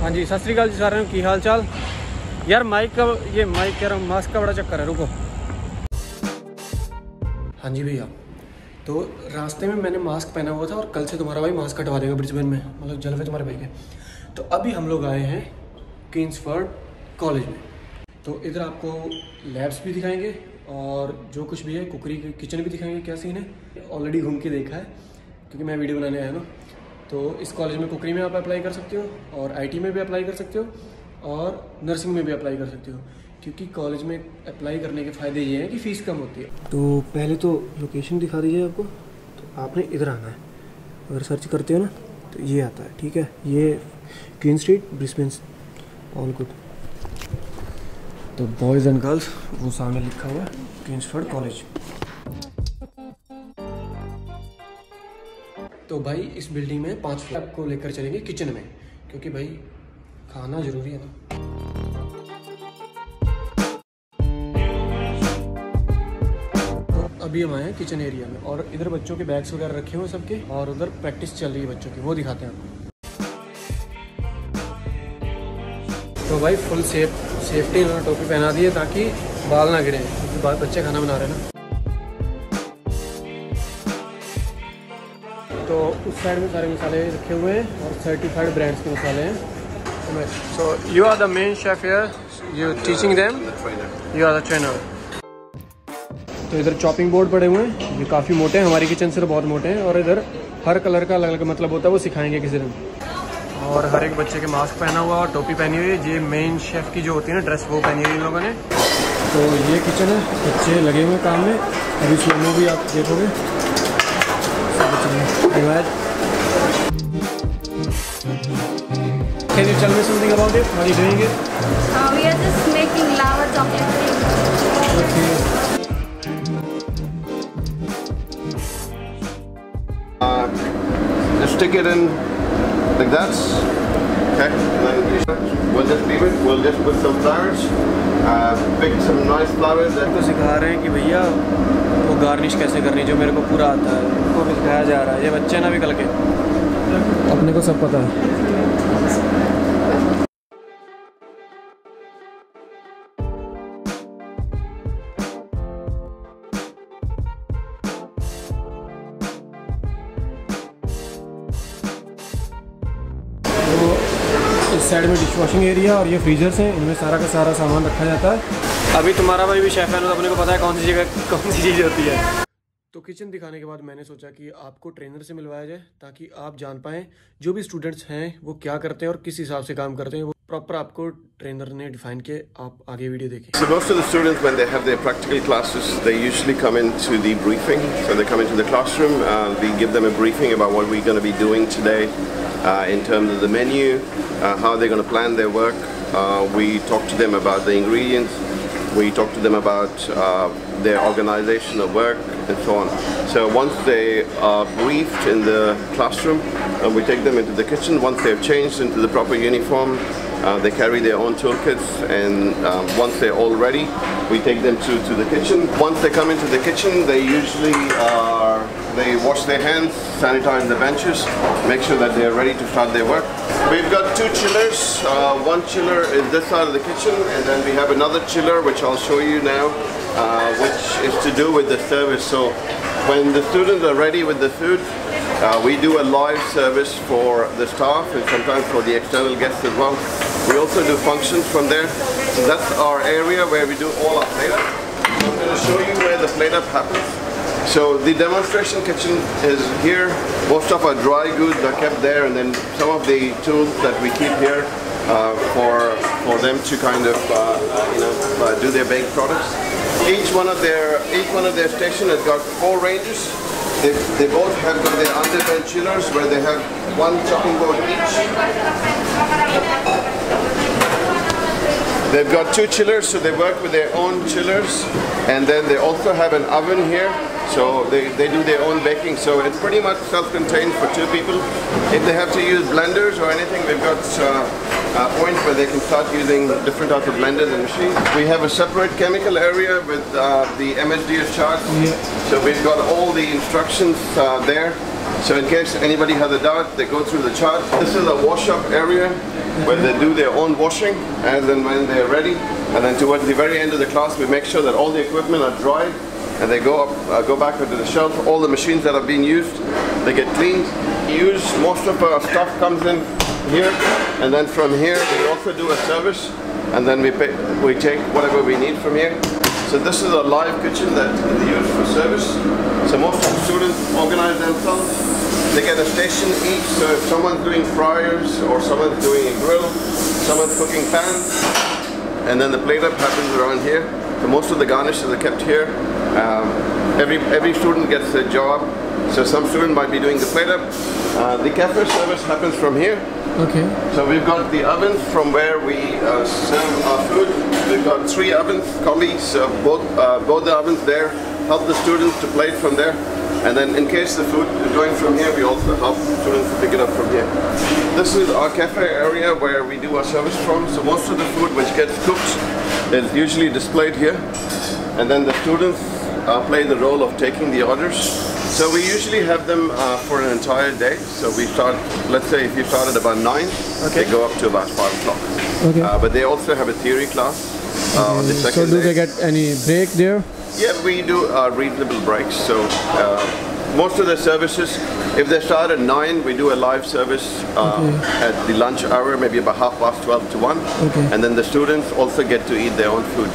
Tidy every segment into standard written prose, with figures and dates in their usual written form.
हाँ जी, सत श्री अकाल जी सारे की हाल चाल। यार माइक का ये माइक कह रहा हूँ, मास्क का बड़ा चक्कर है, रुको। हाँ जी भैया, तो रास्ते में मैंने मास्क पहना हुआ था और कल से तुम्हारा भाई मास्क कटवा देगा ब्रिस्बेन में, मतलब जलवे तुम्हारे भाई के। तो अभी हम लोग आए हैं किंग्सफोर्ड कॉलेज में। तो इधर आपको लैब्स भी दिखाएंगे और जो कुछ भी है कुकरी किचन भी दिखाएंगे, क्या सीन है। ऑलरेडी घूम के देखा है क्योंकि मैं वीडियो बनाने आया ना। तो इस कॉलेज में कुकरी में आप अप्लाई कर सकते हो और आईटी में भी अप्लाई कर सकते हो और नर्सिंग में भी अप्लाई कर सकते हो, क्योंकि कॉलेज में अप्लाई करने के फ़ायदे ये हैं कि फ़ीस कम होती है। तो पहले तो लोकेशन दिखा दीजिए आपको। तो आपने इधर आना है, अगर सर्च करते हो ना तो ये आता है, ठीक है। ये queen street Brisbane, all good. तो बॉयज़ एंड गर्ल्स वो सामने लिखा हुआ है किंग्सफोर्ड कॉलेज। तो भाई इस बिल्डिंग में 5 फ्लोर आपको लेकर चलेंगे किचन में, क्योंकि भाई खाना जरूरी है ना। तो अभी हम आए हैं किचन एरिया में और इधर बच्चों के बैग्स वगैरह रखे हुए सबके, और उधर प्रैक्टिस चल रही है बच्चों की, वो दिखाते हैं आपको। तो भाई फुल सेफ्टी इन्होंने टोपी पहना दी है ताकि बाल ना गिरे, क्योंकि बच्चे खाना बना रहे हैं ना। तो उस साइड में सारे मसाले रखे हुए हैं और सर्टिफाइड ब्रांड्स के मसाले हैं। So you are the main chef here, you teaching them, you are the trainer. तो इधर चॉपिंग बोर्ड पड़े हुए हैं, ये काफ़ी मोटे हैं, हमारी किचन से तो बहुत मोटे हैं। और इधर हर कलर का अलग अलग मतलब होता है, वो सिखाएंगे किसी दिन। और हर एक बच्चे के मास्क पहना हुआ और टोपी पहनी हुई है। ये मेन शेफ की जो होती है ना ड्रेस, वो पहनी हुई इन लोगों ने। तो ये किचन है, बच्चे लगे हुए काम में। अभी स्लो भी आप देखोगे। Can you tell me something about it? What are you doing it? We are just making lava chocolate cake. Okay. Just stick it in like that. Okay. And then we'll just leave it. We'll just put some flowers. Pick some nice flowers. तो सिखा रहे हैं कि भैया वो garnish कैसे करनी, जो मेरे को पूरा आता है, उनको भी सिखाया जा रहा है। ये बच्चे ना भी कल के, अपने को सब पता है। इस साइड में डिश वॉशिंग एरिया और ये फ्रीजर्स हैं, इनमें सारा का सारा सामान रखा जाता है। अभी तुम्हारा भाई भी शेफ है, तो अपने को पता है कौन सी जगह कौन सी चीज़ होती है। तो किचन दिखाने के बाद मैंने सोचा कि आपको ट्रेनर से मिलवाया जाए, ताकि आप जान पाएँ जो भी स्टूडेंट्स हैं वो क्या करते हैं और किस हिसाब से काम करते हैं, वो प्रॉपर आपको ट्रेनर ने डिफाइन किए। आप आगे वीडियो देखें। So most of the students, when they have their practical classes, they usually come into the briefing. So they come into the classroom. We give them a briefing about what we're going to be doing today, in terms of the menu, how they're going to plan their work. We talk to them about the ingredients. We talk to them about their organization of work and so on. So once they are briefed in the classroom, we take them into the kitchen. Once they've changed into the proper uniform, they carry their own toolkits, and once they're all ready, we take them to the kitchen. Once they come into the kitchen, they usually they wash their hands, sanitize the benches, make sure that they're ready to start their work. We've got 2 chillers. One chiller is this side of the kitchen, and then we have another chiller which I'll show you now, which is to do with the service. So when the students are ready with the food, we do a live service for the staff and sometimes for the external guests as well. We also do functions from there. So that's our area where we do all our plate up. I'm going to show you where the plate up happens. So the demonstration kitchen is here. Most of our dry goods are kept there, and then some of the tools that we keep here for them to kind of do their baked products. Each one of their station has got 4 ranges. They both have got their underbed chillers where they have 1 chopping board each. They've got 2 chillers, so they work with their own chillers, and then they also have an oven here, so they do their own baking. So it's pretty much self-contained for 2 people. If they have to use blenders or anything, we've got points where they can start using different types of blenders and machines. We have a separate chemical area with the MSDS charts. So we've got all the instructions there. So in case anybody has a doubt, they go through the chart. This is a wash-up area. where they do their own washing as and when they are ready. And then towards the very end of the class, we make sure that all the equipment are dry, and they go back onto the shelf. All the machines that have been used, they get cleaned. Most of our stuff comes in here, and then from here we also do a service, and then we take whatever we need from here. So this is a live kitchen that they use for service. So most of the students organize themselves. They get a station each, so if someone's doing fryers, or someone's doing a grill, someone's cooking pans, and then the plate up happens around here. So most of the garnishes are kept here. Every student gets a job. So some student might be doing the plate up. The cafe service happens from here. Okay. So we've got the ovens from where we serve our food. We've got 3 ovens, combis, both the ovens there. Help the students to plate from there. And then in case the food is going from here, we also help students to pick it up from here. This is our cafe area where we do our service from. So most of the food which gets cooked is usually displayed here. And then the students play the role of taking the orders. So we usually have them for an entire day. So we start, let's say if you start at about 9, they go up to about 5 o'clock. Okay. But they also have a theory class on the second So do day. they get any break there? Yeah, we do reasonable breaks. So most of the services, if they start at 9, we do a live service at the lunch hour, maybe about 12:30 to 1. Okay. And then the students also get to eat their own food.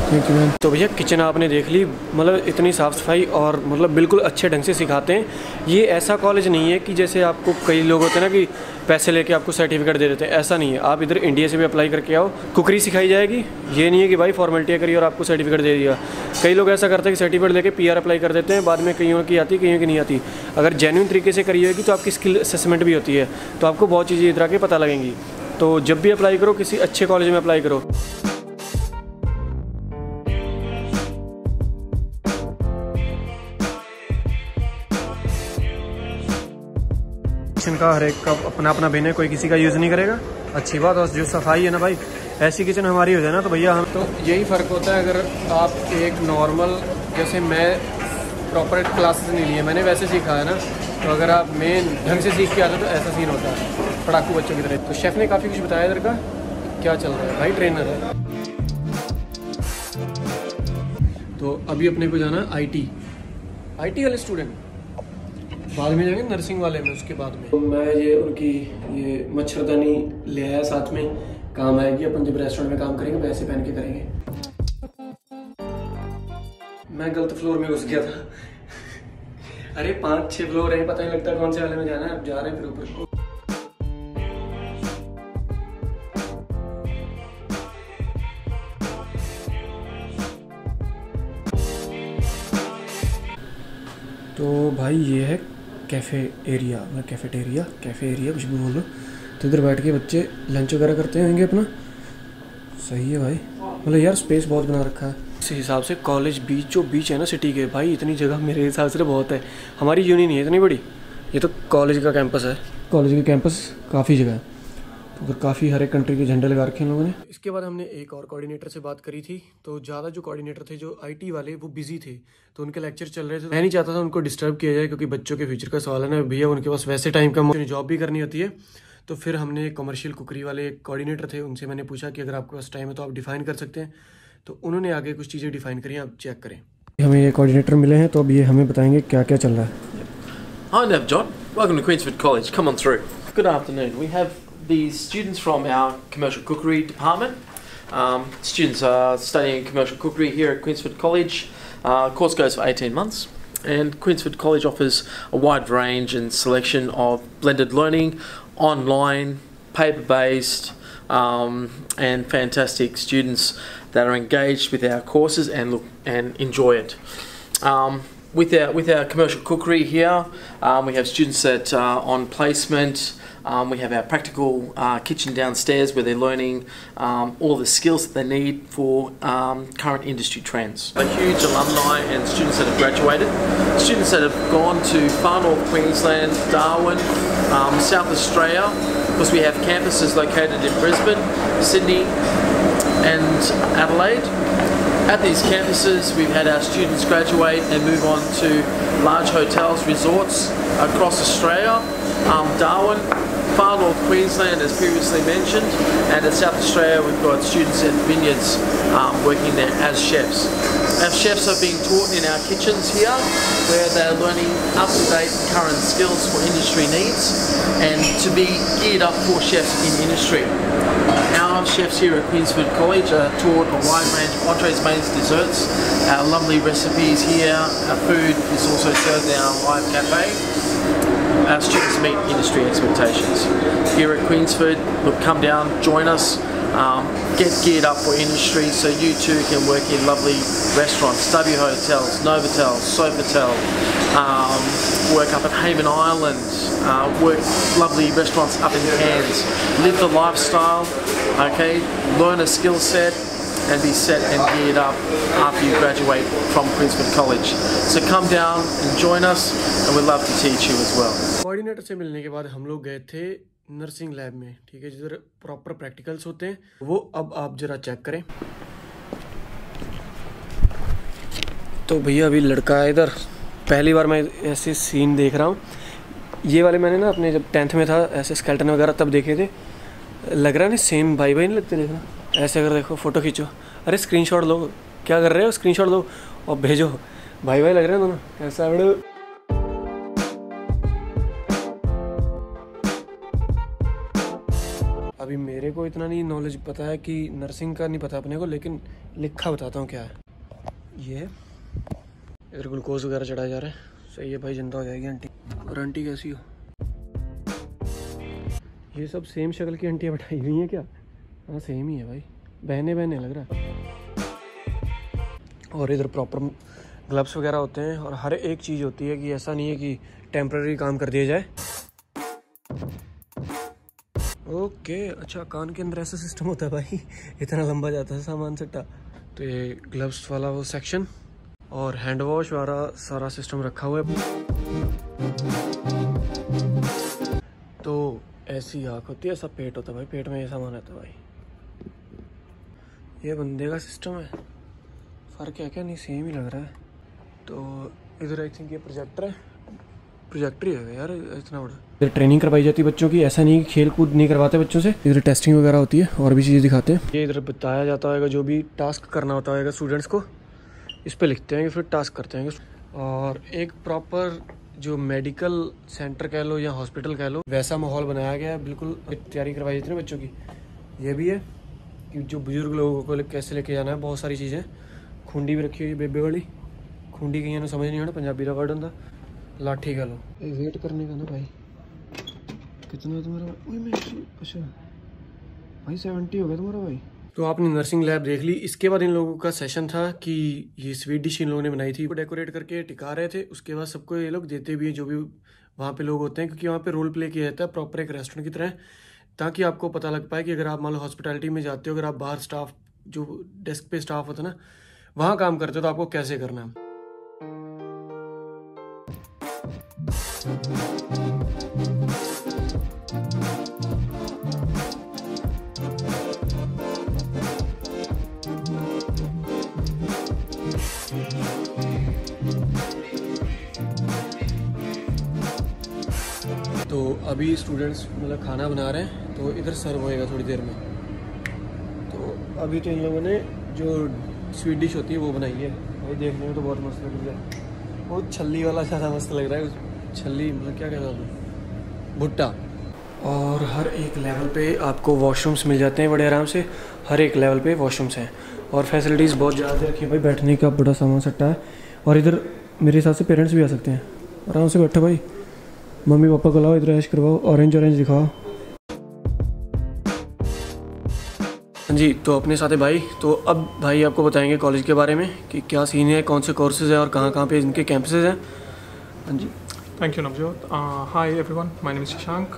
Thank you ma'am. तो भैया kitchen आपने देख ली, मतलब इतनी साफ़ सफाई और मतलब बिल्कुल अच्छे ढंग से सिखाते हैं। ये ऐसा कॉलेज नहीं है कि जैसे आपको कई लोग होते हैं ना कि पैसे लेके आपको सर्टिफिकेट दे देते हैं, ऐसा नहीं है। आप इधर इंडिया से भी अप्लाई करके आओ, कुकरी सिखाई जाएगी। ये नहीं है कि भाई फॉर्मेलिटी करी और आपको सर्टिफिकेट दे दिया। कई लोग ऐसा करते हैं कि सर्टिफिकेट लेके PR अप्लाई कर देते हैं, बाद में कईयों की आती कईयों की नहीं आती। अगर जेन्युइन तरीके से करी होगी तो आपकी स्किल असेसमेंट भी होती है, तो आपको बहुत चीज़ें इधर आके पता लगेंगी। तो जब भी अप्लाई करो किसी अच्छे कॉलेज में अप्लाई करो। किचन का हर एक का अपना अपना बिन है, कोई किसी का यूज़ नहीं करेगा। अच्छी बात। और जो सफाई है ना भाई, ऐसी किचन हमारी हो जाए ना तो भैया हम तो यही फ़र्क होता है। अगर आप एक नॉर्मल, जैसे मैं प्रॉपर क्लासेस नहीं लिए, मैंने वैसे सीखा है ना, तो अगर आप मेन ढंग से सीख के आते तो ऐसा सीन होता है पढ़ाकू बच्चों की तरह। तो शेफ़ ने काफ़ी कुछ बताया इधर का, क्या चल रहा है भाई, ट्रेनर है। तो अभी अपने को जाना IT वाले स्टूडेंट, बाद में जाएंगे नर्सिंग वाले में, उसके बाद में। तो मैं ये उनकी ये मच्छरदानी ले आया साथ में, काम आएगी। अपन जब रेस्टोरेंट में काम करेंगे वैसे पहन के करेंगे। मैं गलत फ्लोर में घुस गया था। अरे 5-6 फ्लोर है, पता नहीं लगता कौन से वाले में जाना है। अब जा रहे हैं फिर ऊपर। तो भाई ये है कैफ़े एरिया, मतलब कैफ़े एरिया कुछ भी बोलो। तो इधर बैठ के बच्चे लंच वगैरह करते होंगे अपना। सही है भाई, मतलब यार स्पेस बहुत बना रखा है। इस हिसाब से कॉलेज बीच है ना सिटी के, भाई इतनी जगह मेरे हिसाब से बहुत है। हमारी यूनियन नहीं है इतनी बड़ी, ये तो कॉलेज का कैंपस है। कॉलेज के कैंपस काफ़ी जगह है, तो उधर काफ़ी हर एक कंट्री के झंडे लगा रखे हैं लोगों ने। इसके बाद हमने एक और कोऑर्डिनेटर से बात करी थी, तो ज़्यादा जो कोऑर्डिनेटर थे जो IT वाले वो बिजी थे, तो उनके लेक्चर चल रहे थे। मैं नहीं चाहता था उनको डिस्टर्ब किया जाए, क्योंकि बच्चों के फ्यूचर का सवाल है ना भैया, उनके पास वैसे टाइम कम, जॉब भी करनी होती है। तो फिर हमने कमर्शियल कुकरी वाले कोऑर्डिनेटर थे, उनसे मैंने पूछा कि अगर आपके पास टाइम है तो आप डिफाइन कर सकते हैं। तो उन्होंने आगे कुछ चीज़ें डिफाइन करी, आप चेक करें। हमें ये कोऑर्डिनेटर मिले हैं, तो अब ये हमें बताएंगे क्या क्या चल रहा है। Hi Navjot, welcome to Queensford College. Come on through. Good afternoon. We have the students from our commercial cookery department. Students are studying commercial cookery here at Queensford College. Course goes for 18 months, and Queensford College offers a wide range and selection of blended learning, online, paper-based, and fantastic students that are engaged with our courses and enjoy it. With our commercial cookery here, we have students that are on placement. We have our practical kitchen downstairs where they're learning all the skills that they need for current industry trends. A huge alumni and students that have graduated, students that have gone to far north Queensland, Darwin, South Australia, because we have campuses located in Brisbane, Sydney and Adelaide. At these campuses, we've had our students graduate and move on to large hotels, resorts across Australia, Darwin, far north Queensland as previously mentioned, and in South Australia we've got students at Vineyards working there as chefs. Our chefs are being taught in our kitchens here, where they're learning up-to-date current skills for industry needs and to be geared up for chefs in industry. Our chefs here at Queensford College are taught a wide range of entrees, mains, desserts. Our lovely recipes here, our food is also served in our live cafe. Our students meet industry expectations. Here at Queensford, look, come down, join us, get geared up for industry so you too can work in lovely restaurants, W Hotels, Novotel, Sofitel, work up at Hayman Island, work lovely restaurants up in Cairns, live the lifestyle, okay, learn a skill set and be set and geared up after you graduate from Queensford College. So come down and join us and we'd love to teach you as well. Coordinator से मिलने के बाद हम लोग गए थे nursing lab में, ठीक है, जिधर प्रॉपर प्रैक्टिकल्स होते हैं, वो अब आप जरा चेक करें। तो भैया अभी लड़का है इधर, पहली बार मैं ऐसे सीन देख रहा हूँ। ये वाले मैंने ना अपने जब 10th में था ऐसे स्केल्टन वगैरह तब देखे थे, लग रहा है ना सेम भाई नहीं लगते। देखना ऐसे अगर देखो, फ़ोटो खींचो, अरे स्क्रीनशॉट लो, क्या कर रहे हो, स्क्रीनशॉट लो और भेजो, भाई लग रहे हैं दोनों। ऐसा बड़ो अभी मेरे को इतना नहीं नॉलेज पता है कि नर्सिंग का नहीं पता अपने को, लेकिन लिखा बताता हूँ क्या है। ये इधर ग्लूकोज वगैरह चढ़ाया जा रहा है, सही है भाई, जिंदा हो जाएगी आंटी। और आंटी कैसी हो? ये सब सेम शक्ल की आंटियाँ बैठाई हुई हैं क्या? हाँ सेम ही है भाई, बहने बहने लग रहा है। और इधर प्रॉपर ग्लव्स वगैरह होते हैं और हर एक चीज़ होती है कि ऐसा नहीं है कि टेम्पररी काम कर दिया जाए। ओके अच्छा, कान के अंदर ऐसा सिस्टम होता है भाई, इतना लंबा जाता है सामान सट्टा। तो ये ग्लव्स वाला वो सेक्शन और हैंड वॉश वाला सारा सिस्टम रखा हुआ है। तो ऐसी आँख होती है, ऐसा पेट होता है भाई, पेट में ये सामान आता है भाई। ये बंदे का सिस्टम है, फ़र्क है क्या? नहीं सेम ही लग रहा है। तो इधर आई थिंक ये प्रोजेक्टर है, प्रोजेक्टर ही है यार इतना बड़ा। इधर ट्रेनिंग करवाई जाती है बच्चों की, ऐसा नहीं कि खेल कूद नहीं करवाते बच्चों से। इधर टेस्टिंग वगैरह होती है और भी चीज़ें दिखाते हैं। ये इधर बताया जाता है जो भी टास्क करना होता है स्टूडेंट्स को, इस पे लिखते हैं, फिर टास्क करते हैं। और एक प्रॉपर जो मेडिकल सेंटर कह लो या हॉस्पिटल कह लो, वैसा माहौल बनाया गया है, बिल्कुल तैयारी करवाई जाती है बच्चों की। ये भी है कि जो बुजुर्ग लोगों को कैसे लेके जाना है, बहुत सारी चीज़ें। खुंडी भी रखी हुई है, बेबे वाली खुंडी, कहीं ना समझ नहीं आना, पंजाबी का वर्ड होता, लाठी कह लो। वेट करने का ना भाई, कितना तुम्हारा? अच्छा भाई 70 हो गया तुम्हारा भाई। तो आपने नर्सिंग लैब देख ली। इसके बाद इन लोगों का सेशन था कि ये स्वीट डिश इन लोगों ने बनाई थी, वो डेकोरेट करके टिका रहे थे। उसके बाद सबको ये लोग देते भी हैं, जो भी वहाँ पे लोग होते हैं, क्योंकि वहाँ पे रोल प्ले किया जाता है प्रॉपर एक रेस्टोरेंट की तरह, ताकि आपको पता लग पाए कि अगर आप मान लो हॉस्पिटैलिटी में जाते हो, अगर आप बाहर स्टाफ जो डेस्क पे स्टाफ होता है ना, वहाँ काम करते हो, तो आपको कैसे करना है। तो अभी स्टूडेंट्स मतलब खाना बना रहे हैं, तो इधर सर्व होएगा थोड़ी देर में। तो अभी तो इन लोगों ने जो स्वीट डिश होती है वो बनाई है भाई, देखने में तो बहुत मस्त लग रहा है। वो छल्ली वाला ज़्यादा मस्त लग रहा है, छल्ली मतलब क्या कहता हूँ, भुट्टा। और हर एक लेवल पे आपको वॉशरूम्स मिल जाते हैं बड़े आराम से, हर एक लेवल पे वॉशरूम्स हैं और फैसिलिटीज़ बहुत ज़्यादा रखी है भाई। बैठने का बड़ा सामान सट्टा है। और इधर मेरे हिसाब से पेरेंट्स भी आ सकते हैं, आराम से बैठो भाई, मम्मी पापा को लाओ, इधर ऐश करवाओ, ऑरेंज दिखाओ। हाँ जी, तो अपने साथ है भाई। तो अब भाई आपको बताएंगे कॉलेज के बारे में कि क्या सीन है, कौन से कोर्सेज हैं और कहाँ पे इनके कैंपसेज हैं। हाँ जी। Thank you, Navjot. Hi everyone, my name is Shashank.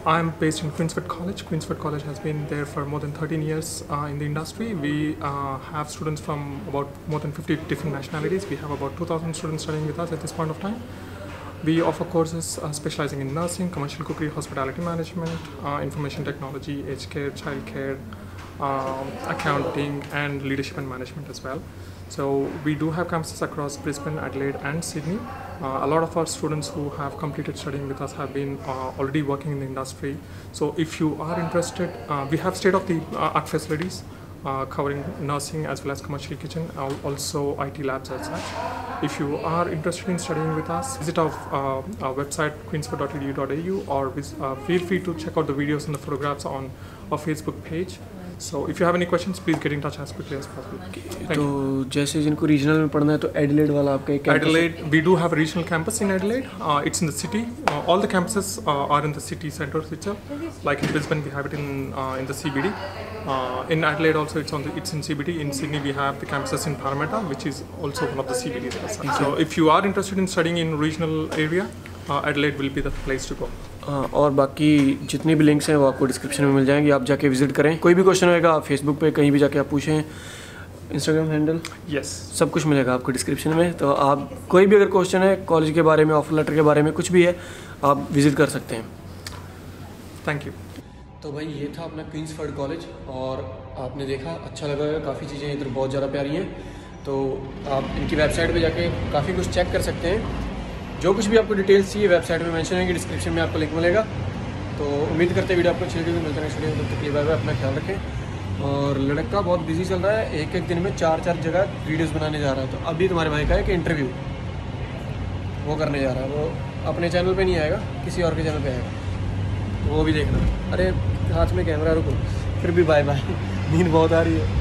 I'm based in Queensford College. Queensford College has been there for more than 13 years in the industry. We have students from about more than 50 different nationalities. We have about 2,000 students studying with us at this point of time. We offer courses specializing in nursing, commercial cookery, hospitality management, information technology, aged care, child care, accounting and leadership and management as well. So we do have campuses across Brisbane, Adelaide and Sydney. A lot of our students who have completed studying with us have been already working in the industry. So if you are interested, we have state-of-the-art facilities covering nursing as well as commercial kitchen, also IT labs as such. If you are interested in studying with us, visit our website queensford.edu.au, or feel free to check out the videos and the photographs on our Facebook page. So if you have any questions, please get in touch as quickly as possible. तो जैसे जिनको regional में पढ़ना है तो Adelaide वाला आपका एक campus है? Adelaide, we do have a regional campus in Adelaide. It's in the city. All the campuses are in the city centres itself. Like in Brisbane, we have it in the CBD. In Adelaide also, it's in CBD. In Sydney, we have the campuses in Parramatta, which is also one of the CBDs. So if you are interested in studying in regional area, Adelaide will be the place to go. और बाकी जितने भी links हैं वो आपको description में मिल जाएंगे, आप जाके विजिट करें। कोई भी क्वेश्चन होगा आप फेसबुक पे कहीं भी जाके आप पूछें, इंस्टाग्राम हैंडल सब कुछ मिलेगा आपको डिस्क्रिप्शन में। तो आप कोई भी अगर क्वेश्चन है कॉलेज के बारे में, ऑफर लेटर के बारे में, कुछ भी है, आप विज़िट कर सकते हैं। Thank you. तो भाई ये था अपना क्वींसफोर्ड कॉलेज, और आपने देखा अच्छा लगा, काफ़ी चीज़ें इधर बहुत ज़्यादा प्यारी हैं। तो आप इनकी वेबसाइट पे जाके काफ़ी कुछ चेक कर सकते हैं। जो कुछ भी आपको डिटेल्स चाहिए वेबसाइट में मेंशन होंगी, डिस्क्रिप्शन में आपको लिंक मिलेगा। तो उम्मीद करते हैं वीडियो आपको अच्छी लगी, मिलते हैं स्टूडियो। तब तक के लिए बाय बाय, अपना ख्याल रखें। और लड़का बहुत बिजी चल रहा है, एक दिन में 4 जगह वीडियोस बनाने जा रहा है। तो अभी तुम्हारे भाई का है कि इंटरव्यू वो करने जा रहा है, वो अपने चैनल पे नहीं आएगा, किसी और के चैनल पे आएगा, तो वो भी देखना। अरे हाथ में कैमरा, रुको, फिर भी बाय बाय, नींद बहुत आ रही है।